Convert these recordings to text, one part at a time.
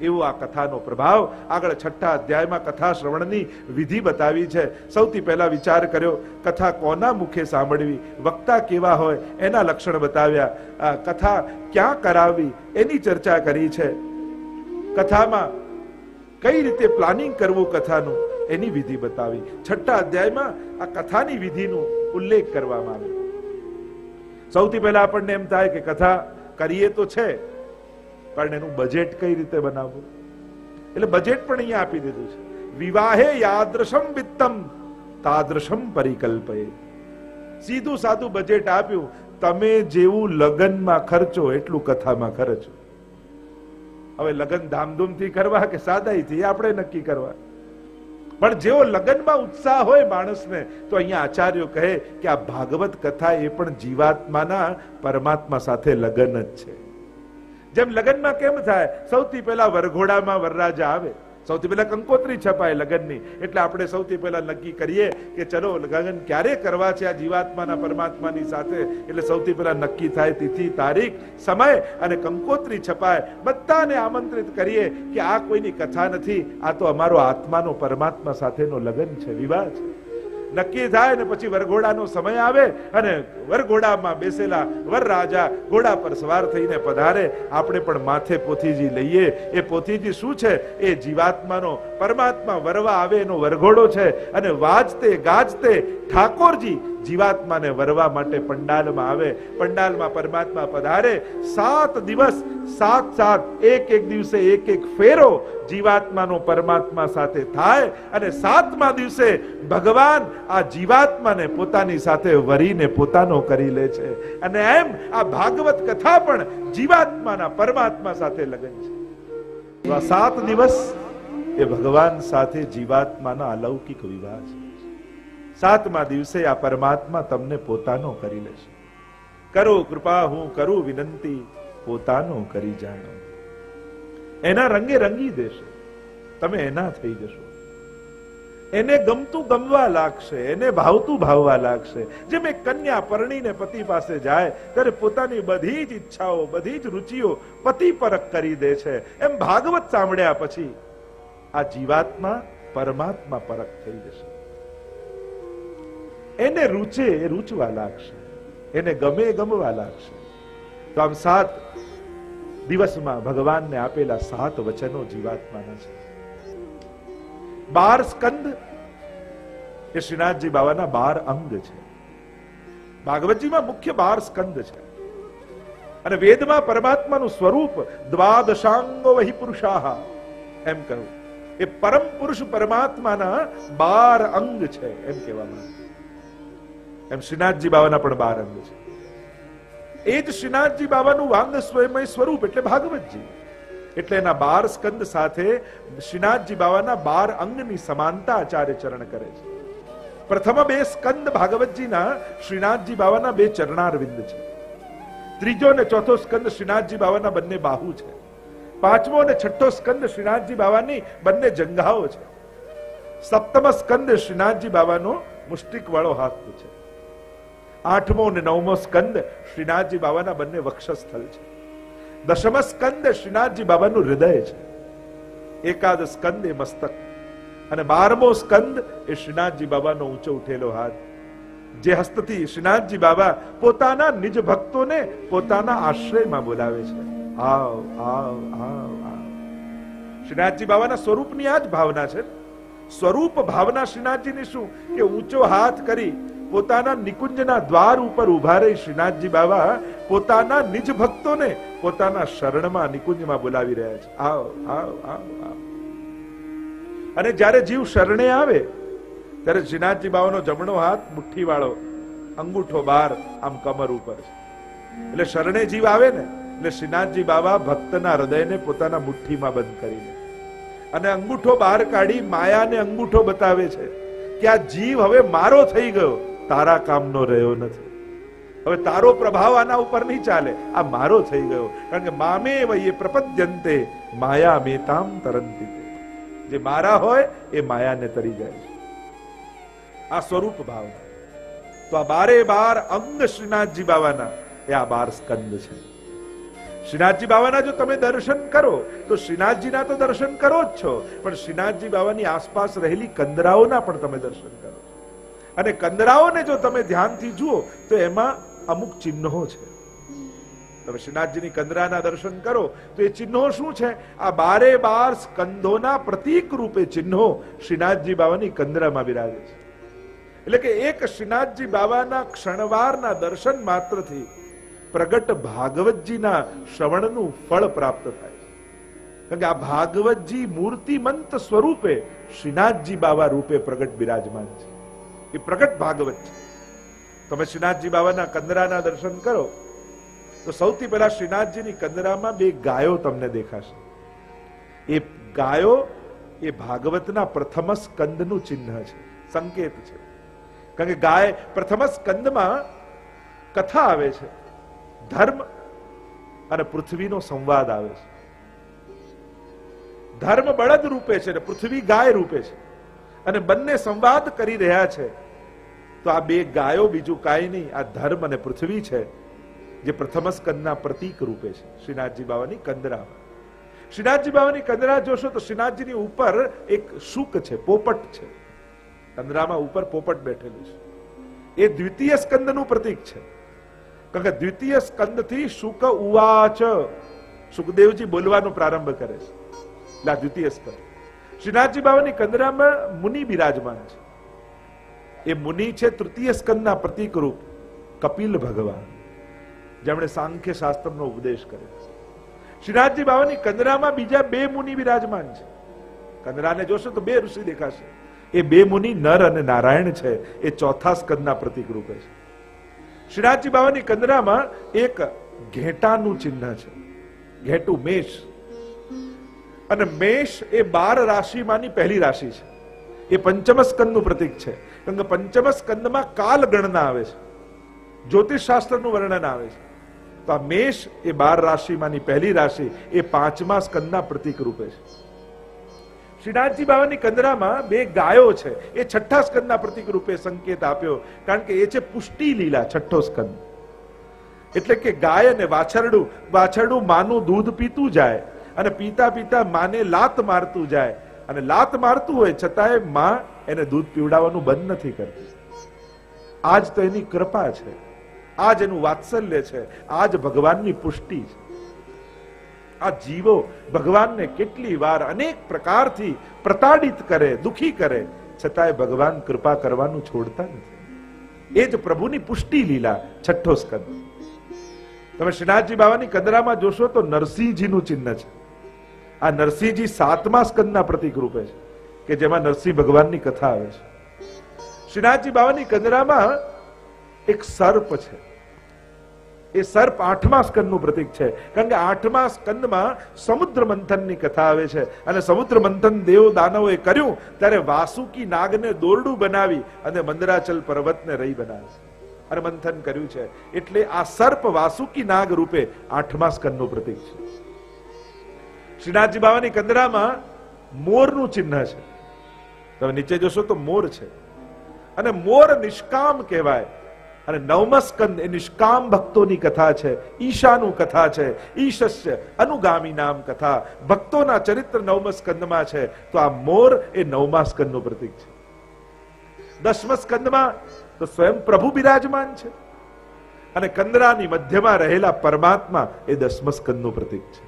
એવો આ કથાનો પ્રભાવ. આગળ 6ઠા અધ્યાયમાં કથા શ્રવણની વિધિ બતાવી છે. સૌથી પહેલા વિચાર કર્યો કથા કોના મુખે સાંભળવી, વક્તા કેવા હોય એના લક્ષણ બતાવ્યા. કથા ક્યાં કરાવવી એની ચર્ચા કરી છે. કથામાં કઈ રીતે પ્લાનિંગ કરવું કથાનું એની વિધિ બતાવી. 6ઠા અધ્યાયમાં આ કથાની વિધિનો ઉલ્લેખ કરવામાં આવ્યો. સૌથી પહેલા આપણને એમ થાય કે કથા કરીએ તો છે, પણ એનું બજેટ કઈ રીતે બનાવવું, એટલે બજેટ પણ અહીંયા આપી દીધું છે. વિવાહે યાદૃશમ વિત્તમ તાદૃશમ પરિકલ્પયે. સીધું સાદું બજેટ આપ્યું. તમે જેવું લગ્નમાં ખર્ચો એટલું કથામાં ખર્ચો. હવે લગ્ન ધામધૂમથી કરવા કે સાદાઈથી આપણે નક્કી કરવા, પણ જેવો લગ્નમાં ઉત્સાહ હોય માણસને, તો અહીંયા આચાર્યો કહે કે આ ભાગવત કથા એ પણ જીવાત્માના પરમાત્મા સાથે લગ્ન જ છે. જેમ લગ્નમાં કેમ થાય, સૌથી પહેલા વરઘોડામાં વરરાજા આવે, સૌથી પહેલા કંકોત્રી છપાય લગ્નની, એટલે આપણે સૌથી પહેલા નક્કી કરીએ કે ચલો લગ્ન ક્યારે કરવા છે આ જીવાત્માના પરમાત્માની સાથે. એટલે સૌથી પહેલા નક્કી થાય તિથિ, તારીખ, સમય અને કંકોત્રી છપાય. બધાને આમંત્રિત કરીએ કે આ કોઈની કથા નથી, આ તો અમારો આત્માનો પરમાત્મા સાથેનો લગ્ન છે, વિવાહ છે. નક્કી થાય ને પછી વરઘોડાનો સમય આવે અને વરઘોડામાં બેસેલા વરરાજા ઘોડા પર સવાર થઈને પધારે. આપણે પણ માથે પોથીજી લઈએ. એ પોથીજી શું છે? એ જીવાત્માનો પરમાત્મા વરવા આવે એનો વરઘોડો છે. અને વાજતે ગાજતે ઠાકોરજી જીવાત્માને વરવા માટે પંડાલમાં આવે. પંડાલમાં પરમાત્મા પધારે. 7 દિવસ 7 એક દિવસે એક ફેરો જીવાત્માનો પરમાત્મા સાથે થાય અને 7મા દિવસે ભગવાન આ જીવાત્માને પોતાની સાથે વરીને પોતાનો કરી લે છે. અને એમ આ ભાગવત કથા પણ જીવાત્માના પરમાત્મા સાથે લગન છે. 7 દિવસ એ ભગવાન સાથે જીવાત્માના અલૌકિક વિવાહ છે. 7મા દિવસે આ પરમાત્મા તમને પોતાનો કરી લેશે. કરો કૃપા, હું કરું વિનંતી, પોતાનો કરી જાણો. એના રંગે રંગી દેશે, તમે એના થઈ જશો. એને ગમતું ગમવા લાગશે, એને ભાવતું ભાવવા લાગશે. જેમ એક કન્યા પરણીને પતિ પાસે જાય ત્યારે પોતાની બધી જ ઈચ્છાઓ, બધી જ રુચિઓ પતિ પરખ કરી દે છે, એમ ભાગવત સાંભળ્યા પછી આ જીવાત્મા પરમાત્મા પરખ થઈ જશે. એને રૂચે એ રૂચવા લાગશે, એને ગમે ગમવા લાગશે. તો આમ 7 દિવસમાં ભગવાનને આપેલા 7 વચનો જીવાત્માના છે. 12 સ્કંદ એ શ્રીનાથજી બાવાના 12 અંગ છે. ભાગવતજીમાં મુખ્ય 12 સ્કંદ છે. અને વેદમાં પરમાત્માનું સ્વરૂપ દ્વાદશાંગો વહી પુરુષાહ એમ કહ્યું. એ પરમ પુરુષ પરમાત્માના 12 અંગ છે એમ કહેવામાં. એમ શ્રીનાથજી બાવાના પણ 12 અંગ છે. એ જ શ્રીનાથજી બાબાનું વાંગ સ્વયંમય સ્વરૂપ એટલે ભાગવતજી. એટલે એના 12 સ્કંદ સાથે શ્રીનાથજી બાબાના 12 અંગની સમાનતા આચાર્ય ચરણ કરે છે. પ્રથમ 2 સ્કંદ ભાગવતજીના શ્રીનાથજી બાબાના 2 ચરણારવિંદ છે. ત્રીજો અને ચોથો સ્કંદ શ્રીનાથજી બાબાના બંને બાહુ છે. 5મો અને 6ઠ્ઠો સ્કંદ શ્રીનાથજી બાબાની બંને જંઘાઓ છે. 7મ સ્કંદ શ્રીનાથજી બાબાનો મુષ્ટિક વાળો હાથ છે. 8મો અને 9મો સ્કંદ શ્રીનાથજી બાબાના બંને વક્ષસ્થળ છે. 10મ સ્કંદ શ્રીનાથજી બાબાનું હૃદય છે. 11 સ્કંદ એ મસ્તક અને 12મો સ્કંદ એ શ્રીનાથજી બાબાનો ઊંચો ઉઠેલો હાથ, જે હસ્તથી શ્રીનાથજી બાબા પોતાના નિજ ભક્તોને પોતાના આશ્રયમાં બોલાવે છે. આવ આવ આવ આવ. શ્રીનાથજી બાબાના સ્વરૂપની આ જ ભાવના છે. સ્વરૂપ ભાવના શ્રીનાથજીની શું કે ઊંચો હાથ કરી પોતાના નિકુંજના દ્વાર ઉપર ઉભા રહી શ્રીનાથજી બાબા પોતાના નિજ ભક્તોને પોતાના શરણમાં નિકુંજમાં બોલાવી રહ્યા છે. આવ આવ આવ આવ. અને જ્યારે જીવ શરણે આવે ત્યારે શ્રીનાથજી બાબાનો જમણો હાથ મુઠ્ઠી વાળો, અંગૂઠો બહાર આમ કમર ઉપર છે. એટલે શરણે જીવ આવે ને એટલે શ્રીનાથજી બાબા ભક્તના હૃદયને પોતાના મુઠ્ઠીમાં બંધ કરીને અને અંગૂઠો બહાર કાઢી માયાને અંગૂઠો બતાવે છે કે આ જીવ હવે મારો થઈ ગયો, તારા કામનો રહ્યો નથી. હવે તારો પ્રભાવ આના ઉપર નહીં ચાલે, આ મારો થઈ ગયો. કારણ કે મામે વયે પ્રપદ્યંતે માયા મેતામ તરંતિ. જે મારા હોય એ માયાને તરી જાય છે. આ સ્વરૂપ ભાવના. તો આ 12 અંગ શ્રીનાથજી બાબાના એ આ 12 સ્કંદ છે. શ્રીનાથજી બાવાના જો તમે દર્શન કરો તો શ્રીનાથજીના તો દર્શન કરો જ છો, પણ શ્રીનાથજી બાવાની આસપાસ રહેલી કંદરાઓના પણ તમે દર્શન કરો. અને કંદરાઓને જો તમે ધ્યાનથી જુઓ તો એમાં અમુક ચિહ્નો છે. તમે શ્રીનાથજીની કંદરાના દર્શન કરો તો એ ચિહ્નો શું છે? આ 12 સ્કંધોના પ્રતીક રૂપે ચિહ્નો શ્રીનાથજી બાવાની કંદરામાં બિરાજે છે. એટલે કે એક શ્રીનાથજી બાવાના ક્ષણવારના દર્શન માત્રથી પ્રગટ ભાગવતજીના શ્રવણનું ફળ પ્રાપ્ત થાય. કારણ કે આ ભાગવતજી મૂર્તિમંત સ્વરૂપે શ્રીનાથજી બાવા રૂપે પ્રગટ બિરાજમાન છે. એ પ્રગટ ભાગવત છે. તમે શ્રીનાથજી બાવાના કંદરાના દર્શન કરો તો સૌથી પહેલા શ્રીનાથજીની કંદરામાં 2 ગાયો તમને દેખાશે. એ ગાયો એ ભાગવતના પ્રથમ સ્કંદનું ચિહ્ન છે, સંકેત છે. કારણ કે ગાય પ્રથમ સ્કંદમાં કથા આવે છે, ધર્મ અને પૃથ્વીનો સંવાદ આવે છે. ધર્મ બળદ રૂપે છે અને પૃથ્વી ગાય રૂપે છે, અને બંને સંવાદ કરી રહ્યા છે. તો આ 2 ગાયો બીજું કાંઈ નહીં, આ ધર્મ અને પૃથ્વી છે, જે પ્રથમ સ્કંદના પ્રતીક રૂપે છે શ્રીનાથજી બાવાની કંદરા. શ્રીનાથજી બાવાની કંદરા જોશો તો શ્રીનાથજીની ઉપર એક શુક છે, પોપટ છે. કંદરામાં ઉપર પોપટ બેઠેલું છે. એ દ્વિતીય સ્કંદનું પ્રતીક છે. કારણ કે દ્વિતીય સ્કંદથી શુક ઉવાચ, સુખદેવજી બોલવાનો પ્રારંભ કરે છે. એટલે આ દ્વિતીય સ્કંદ. શ્રીનાથજી બાવાની કંદરામાં મુનિ બિરાજમાન છે. એ મુનિ છે તૃતીય સ્કંદના પ્રતીક રૂપ કપિલ ભગવાન, જેમણે સાંખ્ય શાસ્ત્રનો ઉપદેશ કર્યો. શ્રીનાથજી બાવાની કંદરામાં બીજા 2 મુનિ બિરાજમાન છે. કંદરાને જોશો તો 2 ઋષિ દેખાશે. એ 2 મુનિ નર અને નારાયણ છે. એ ચોથા સ્કંદના પ્રતીક રૂપે છે. શ્રીનાથજી બાવાની કંદરામાં એક ઘેટાનું ચિહ્ન છે. ઘેટું મેષ, અને મેષ એ 12 રાશિમાંની પહેલી રાશિ છે. એ પંચમ સ્કંદનું પ્રતીક છે. કારણ કે પંચમ સ્કંદમાં કાલ ગણના આવે છે, જ્યોતિષ શાસ્ત્રનું વર્ણન આવે છે. તો આ મેષ એ 12 રાશિમાંની પહેલી રાશિ, એ 5મા સ્કંદના પ્રતીક રૂપે છે. શ્રીનાથજી બાવાની કંદરામાં 2 ગાયો છે. એ 6ઠ્ઠા સ્કંદના પ્રતીક રૂપે સંકેત આપ્યો, કારણ કે એ છે પુષ્ટિ લીલા, 6ઠ્ઠો સ્કંદ. એટલે કે ગાય અને વાછરડું માનું દૂધ પીતું જાય, અને પીતા પીતા માને લાત મારતું જાય, અને લાત મારતું હોય છતાંય માં એને દૂધ પીવડાવવાનું બંધ નથી કરતી. આજ તો એની કૃપા છે, આજ એનું વાત્સલ્ય છે, આજ ભગવાનની પુષ્ટિ છે. આ જીવો ભગવાનને કેટલી વાર અનેક પ્રકારથી પ્રતાડિત કરે, દુખી કરે, છતાંય ભગવાન કૃપા કરવાનું છોડતા નથી. એ જ પ્રભુની પુષ્ટિ લીલા, 6ઠ્ઠો સ્કંદ. તમે શ્રીનાથજી બાવાની કંદરામાં જોશો તો નરસિંહજીનું ચિહ્ન છે. આ નરસિંહજી 7મા સ્કંદના પ્રતીક રૂપે છે, કે જેમાં નરસિંહ ભગવાનની કથા આવે છે. શ્રીનાથજી બાવાની કંદરામાં એક સર્પ છે. એ સર્પ 8મા સ્કંદનું પ્રતીક છે. કારણ કે 8મા સ્કંદમાં સમુદ્ર મંથનની કથા આવે છે, અને સમુદ્ર મંથન દેવ દાનવોએ કર્યું ત્યારે વાસુકી નાગને દોરડું બનાવી અને મંદરાચલ પર્વતને રહી બનાવે અને મંથન કર્યું છે. એટલે આ સર્પ વાસુકી નાગ રૂપે 8મા સ્કંદનું પ્રતીક છે. શ્રીનાથજી બાવાની કંદરામાં મોરનું ચિહ્ન છે. તમે નીચે જોશો તો મોર છે, અને મોર નિષ્કામ કહેવાય. અને 9મા સ્કંદ એ નિષ્કામ ભક્તોની કથા છે, ઈશાનું કથા છે. ઈશસ્ય અનુગામી નામ કથા, ભક્તોના ચરિત્ર 9મા સ્કંદમાં છે. તો આ મોર એ 9મા સ્કંદનું પ્રતીક છે. 10મા સ્કંદમાં તો સ્વયં પ્રભુ બિરાજમાન છે, અને કંદરાની મધ્યમાં રહેલા પરમાત્મા એ 10મા સ્કંદનું પ્રતીક છે.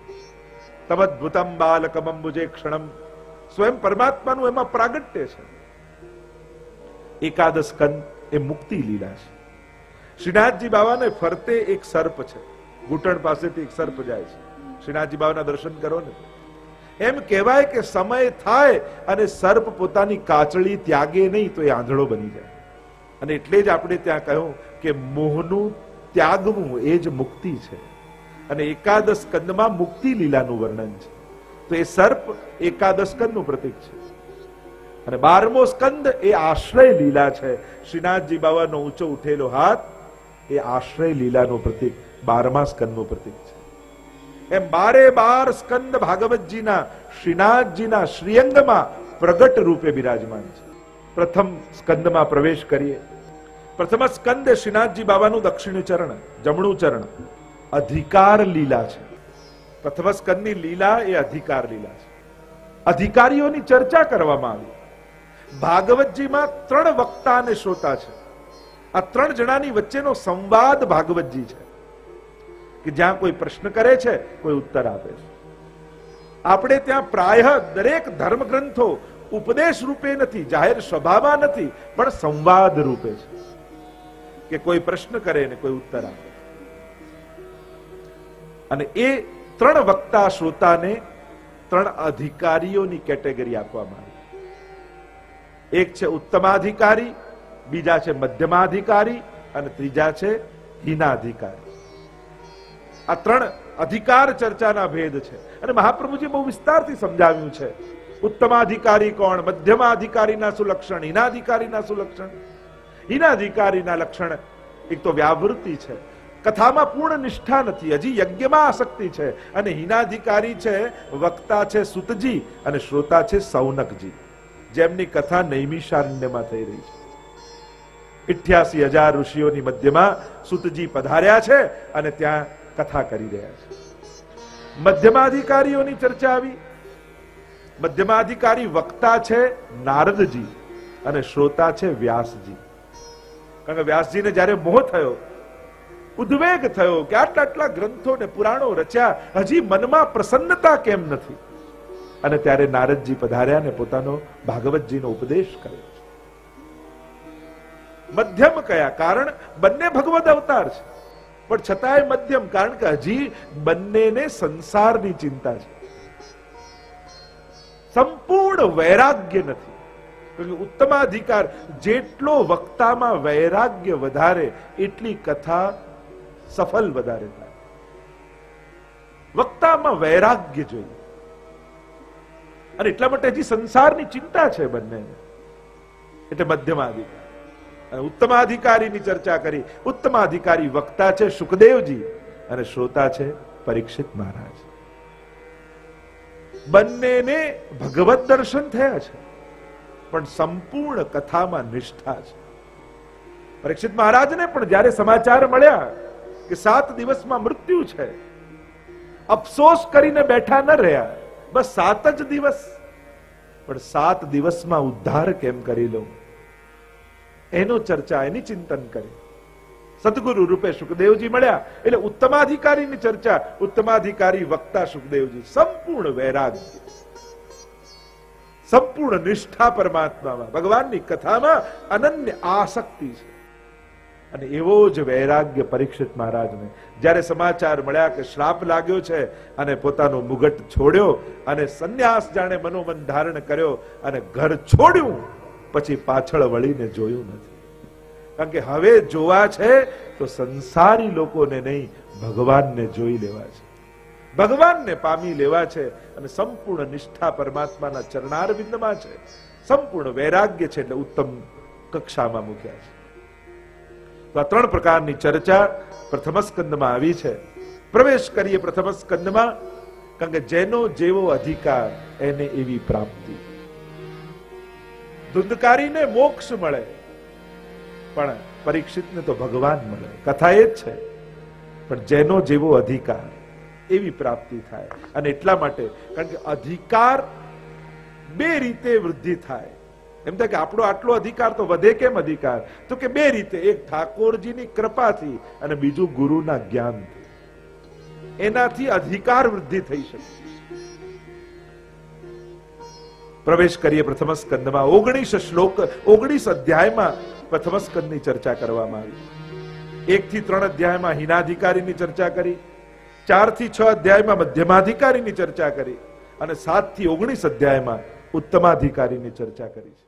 તમદ્ભુતમ બાલકમ અંબુજે ક્ષણમ, સ્વયં પરમાત્માનું એમાં પ્રાગટ્ય છે. એકાદશ સ્કંદ એ મુક્તિ લીલા છે. શ્રીનાથજી બાવાને ફરતે એક સર્પ છે, ઘૂંટણ પાસેથી એક સર્પ જાય છે. શ્રીનાથજી બાવાના દર્શન કરો ને, એમ કહેવાય કે સમય થાય અને સર્પ પોતાની કાચળી ત્યાગે નહીં તો એ આંધળો બની જાય. અને એટલે જ આપણે ત્યાં કહ્યું કે મોહનું ત્યાગવું એ જ મુક્તિ છે. અને એકાદશ સ્કંદમાં મુક્તિ લીલાનું વર્ણન છે. તો એ સર્પ એકાદશ સ્કંદનું પ્રતીક છે. અને 12મો સ્કંદ એ આશ્રય લીલા છે. શ્રીનાથજી બાવાનો ઊંચો ઉઠેલો હાથ એ આશ્રય લીલાનું પ્રતીક, 12મા સ્કંદનું પ્રતીક છે. એમ 12 સ્કંદ ભાગવતજીના શ્રીનાથજીના શ્રીઅંગમાં પ્રગટ રૂપે બિરાજમાન છે. પ્રથમ સ્કંદમાં પ્રવેશ કરીએ. પ્રથમ સ્કંદ શ્રીનાથજી બાબાનું દક્ષિણ ચરણ, જમણું ચરણ અધિકાર લીલા છે. પ્રથમ સ્કંદની લીલા એ અધિકાર લીલા છે. અધિકારીઓની ચર્ચા કરવામાં આવી. ભાગવતજીમાં 3 વક્તા અને શ્રોતા છે. આ 3 જણાની વચ્ચેનો સંવાદ ભાગવતજી છે કે જ્યાં કોઈ પ્રશ્ન કરે છે, કોઈ ઉત્તર આપે છે. આપણે ત્યાં પ્રાય દરેક ધર્મ ગ્રંથો ઉપદેશ રૂપે નથી, જાહેર સભામાં નથી, પણ સંવાદ રૂપે છે કે કોઈ પ્રશ્ન કરે ને કોઈ ઉત્તર આપે. અને એ 3 વક્તા શ્રોતાને 3 અધિકારીઓની કેટેગરી આપવામાં આવી. એક છે ઉત્તમાધિકારી, બીજા છે મધ્યમાધિકારી અને ત્રીજા છે હીનાધિકારી. આ 3 અધિકાર ચર્ચાના ભેદ છે અને મહાપ્રભુજી બહુ વિસ્તારથી સમજાવ્યું છે. ઉત્તમાધિકારી કોણ, મધ્યમાધિકારીના શું લક્ષણ, હીનાધિકારીના શું લક્ષણ. હીનાધિકારીના લક્ષણ એક તો વ્યાવૃત્તિ છે, કથામાં પૂર્ણ નિષ્ઠા નથી, હજી યજ્ઞમાં આસક્તિ છે. અને હીનાધિકારી છે, વક્તા છે સુતજી અને શ્રોતા છે સૌનકજી, જેમની કથા નૈમિષારણ્યમાં થઈ રહી છે. 88,000 ઋષિઓની મધ્યમાં સુતજી પધાર્યા છે અને ત્યાં કથા કરી રહ્યા છે. મધ્યમાધિકારીઓની ચર્ચા આવી. મધ્યમાધિકારી વક્તા છે નારદજી અને શ્રોતા છે વ્યાસજી. કારણ કે વ્યાસજીને જ્યારે મોહ થયો, ઉદ્વેગ થયો કે આટલા ગ્રંથો ને પુરાણો રચ્યા, હજી મનમાં પ્રસન્નતા કેમ નથી, અને ત્યારે નારદજી પધાર્યા ને પોતાનો ભાગવતજીનો ઉપદેશ કર્યો. મધ્યમ કયા? કારણ બંને ભગવદ અવતાર છે, પણ છતાંય મધ્યમ, કારણ કે હજી બંનેને સંસારની ચિંતા છે, સંપૂર્ણ વૈરાગ્ય નથી. ઉત્તમાધિકાર, જેટલો વક્તામાં વૈરાગ્ય વધારે એટલી કથા સફળ વધારે થાય. વક્તામાં વૈરાગ્ય જોઈએ, અને એટલા માટે હજી સંસારની ચિંતા છે બંનેને, એટલે મધ્યમાધિકાર. ઉત્તમાધિકારીની ચર્ચા કરી. ઉત્તમાધિકારી વક્તા છે સુખદેવજી અને શ્રોતા છે પરીક્ષિત મહારાજ. બંનેને ભગવત દર્શન થયા છે, પણ સંપૂર્ણ કથામાં નિષ્ઠા છે. પરીક્ષિત મહારાજને પણ જ્યારે સમાચાર મળ્યા કે 7 દિવસમાં મૃત્યુ છે, અફસોસ કરીને બેઠા ન રહ્યા. બસ 7 જ દિવસ, પણ 7 દિવસમાં ઉદ્ધાર કેમ કરી લઉં, એનો ચર્ચા, એની ચિંતન કરી. સદગુરુ રૂપે સુખદેવજી મળ્યા એટલે ઉત્તમાધિકારીની ચર્ચા. ઉત્તમાધિકારી વક્તા સુખદેવજી, સંપૂર્ણ વૈરાગ્ય, સંપૂર્ણ નિષ્ઠા પરમાત્મામાં, ભગવાનની કથામાં અનન્ય આસક્તિ છે. અને એવો જ વૈરાગ્ય પરીક્ષિત મહારાજને જ્યારે સમાચાર મળ્યા કે શ્રાપ લાગ્યો છે, અને પોતાનો મુગટ છોડ્યો અને સંન્યાસ જાણે મનોમન ધારણ કર્યો અને ઘર છોડ્યું, પછી પાછળ વળીને જોયું નથી. કારણ કે હવે જોવા છે તો સંસારી લોકોને નહીં, ભગવાનને જોઈ લેવા છે, ભગવાનને પામી લેવા છે. અને સંપૂર્ણ નિષ્ઠા પરમાત્માના ચરણારવિંદમાં છે, સંપૂર્ણ વૈરાગ્ય છે, એટલે ઉત્તમ કક્ષામાં મૂક્યા છે. તો આ 3 પ્રકારની ચર્ચા પ્રથમ સ્કંદમાં આવી છે. પ્રવેશ કરીએ પ્રથમ સ્કંદમાં. કારણ કે જેનો જેવો અધિકાર એને એવી પ્રાપ્તિ. ધુંધકારીને મોક્ષ મળે, પણ પરીક્ષિતને તો ભગવાન મળે. કથા એ જ છે, પણ જેનો જેવો અધિકાર એવી પ્રાપ્તિ થાય. અને એટલા માટે, કારણ કે અધિકાર 2 રીતે વૃદ્ધિ થાય. એમ થાય કે આપણો આટલો અધિકાર તો વધે કેમ અધિકાર? તો કે 2 રીતે. એક ઠાકોરજીની કૃપાથી અને બીજું ગુરુના જ્ઞાનથી. એનાથી અધિકાર વૃદ્ધિ થઈ શકે. પ્રવેશ કરીએ પ્રથમ સ્કંદમાં. 19 શ્લોક, 19 અધ્યાયમાં પ્રથમ સ્કંદની ચર્ચા કરવામાં આવી. 1 થી 3 અધ્યાયમાં હીનાધિકારીની ચર્ચા કરી, 4 થી 6 અધ્યાયમાં મધ્યમાધિકારીની ચર્ચા કરી, અને 7 થી 19 અધ્યાયમાં ઉત્તમાધિકારીની ચર્ચા કરી છે.